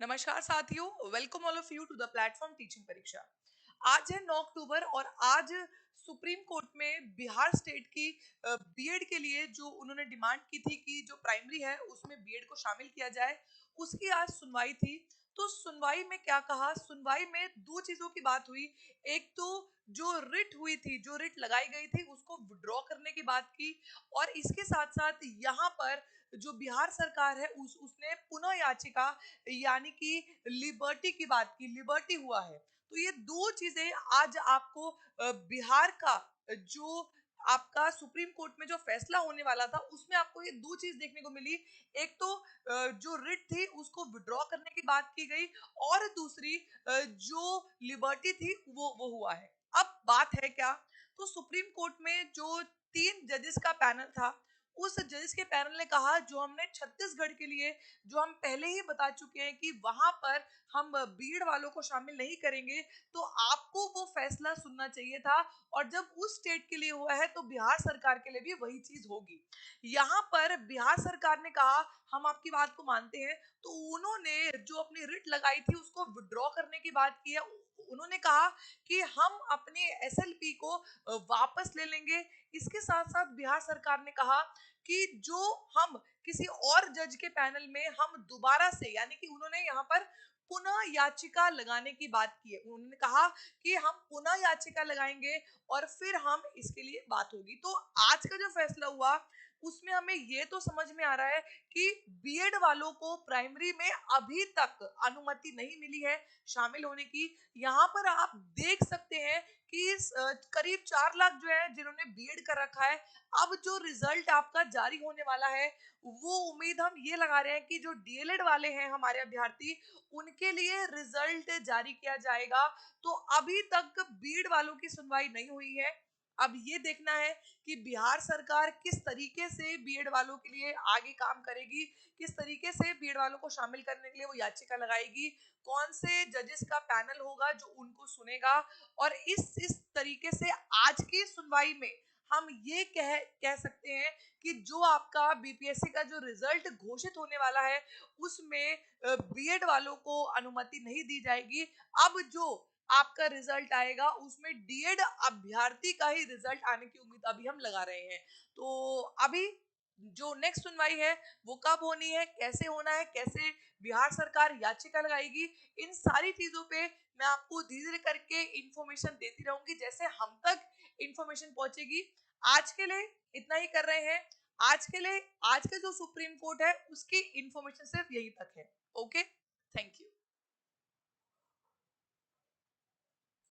नमस्कार साथियों, welcome all of you to the platform teaching Pariksha. आज है 9 अक्टूबर और आज सुप्रीम कोर्ट में बिहार स्टेट की बीएड के लिए जो उन्होंने डिमांड की थी कि जो प्राइमरी है उसमें बीएड को शामिल किया जाए, उसकी आज सुनवाई थी। तो सुनवाई में क्या कहा? सुनवाई में दो चीजों की बात हुई। एक तो जो रिट हुई थी, जो रिट लगाई गई थी, उसको विड्रॉ करने की बात की और इसके साथ साथ यहाँ पर जो बिहार सरकार है उसने पुनः याचिका यानी कि लिबर्टी की बात की, लिबर्टी हुआ है। तो ये दो चीजें आज आपको बिहार का जो आपका सुप्रीम कोर्ट में जो फैसला होने वाला था उसमें आपको ये दो चीज देखने को मिली। एक तो जो रिट थी उसको विड्रॉ करने की बात की गई और दूसरी जो लिबर्टी थी वो हुआ है। अब बात है क्या? तो सुप्रीम कोर्ट में जो 3 जजेस का पैनल था, उस जजेस के पैनल ने कहा, जो हमने छत्तीसगढ़ के लिए जो हम पहले ही बता चुके हैं कि वहां पर हम बीड़ वालों को शामिल नहीं करेंगे, तो आपको वो फैसला सुनना चाहिए था। और जब उस स्टेट के लिए हुआ है तो बिहार सरकार के लिए भी वही चीज होगी। यहाँ पर बिहार सरकार ने कहा हम आपकी बात को मानते हैं, तो उन्होंने जो अपनी रिट लगाई थी उसको विड्रॉ करने की बात की है। उन्होंने कहा कि हम अपने एसएलपी को वापस ले लेंगे। इसके साथ साथ बिहार सरकार ने कहा कि जो हम किसी और जज के पैनल में हम दोबारा से, यानी कि उन्होंने यहाँ पर पुनः याचिका लगाने की बात की है। उन्होंने कहा कि हम पुनः याचिका लगाएंगे और फिर हम इसके लिए बात होगी। तो आज का जो फैसला हुआ उसमें हमें ये तो समझ में आ रहा है कि बीएड वालों को प्राइमरी में अभी तक अनुमति नहीं मिली है शामिल होने की। यहाँ पर आप देख सकते हैं कि करीब 4 लाख जो है जिन्होंने बीएड कर रखा है, अब जो रिजल्ट आपका जारी होने वाला है वो उम्मीद हम ये लगा रहे हैं कि जो डीएलएड वाले हैं हमारे अभ्यर्थी, उनके लिए रिजल्ट जारी किया जाएगा। तो अभी तक बीएड वालों की सुनवाई नहीं हुई है। अब ये देखना है कि बिहार सरकार किस तरीके से बीएड वालों के लिए आगे काम करेगी, किस तरीके से बीएड वालों को शामिल करने के लिए वो याचिका लगाएगी, कौन से जजेस का पैनल होगा जो उनको सुनेगा। और इस तरीके से आज की सुनवाई में हम ये कह सकते हैं कि जो आपका बीपीएससी का जो रिजल्ट घोषित होने वाला है उसमें बीएड वालों को अनुमति नहीं दी जाएगी। अब जो आपका रिजल्ट आएगा उसमें डीएड अभ्यर्थी का ही रिजल्ट आने की उम्मीद अभी हम लगा रहे हैं। तो अभी जो नेक्स्ट सुनवाई है वो कब होनी है, कैसे होना है, कैसे बिहार सरकार याचिका लगाएगी, इन सारी चीजों पे मैं आपको धीरे धीरे करके इंफॉर्मेशन देती रहूंगी जैसे हम तक इंफॉर्मेशन पहुंचेगी। आज के लिए इतना ही कर रहे हैं। आज के लिए आज का जो सुप्रीम कोर्ट है उसकी इंफॉर्मेशन सिर्फ यही तक है। Okay, thank you.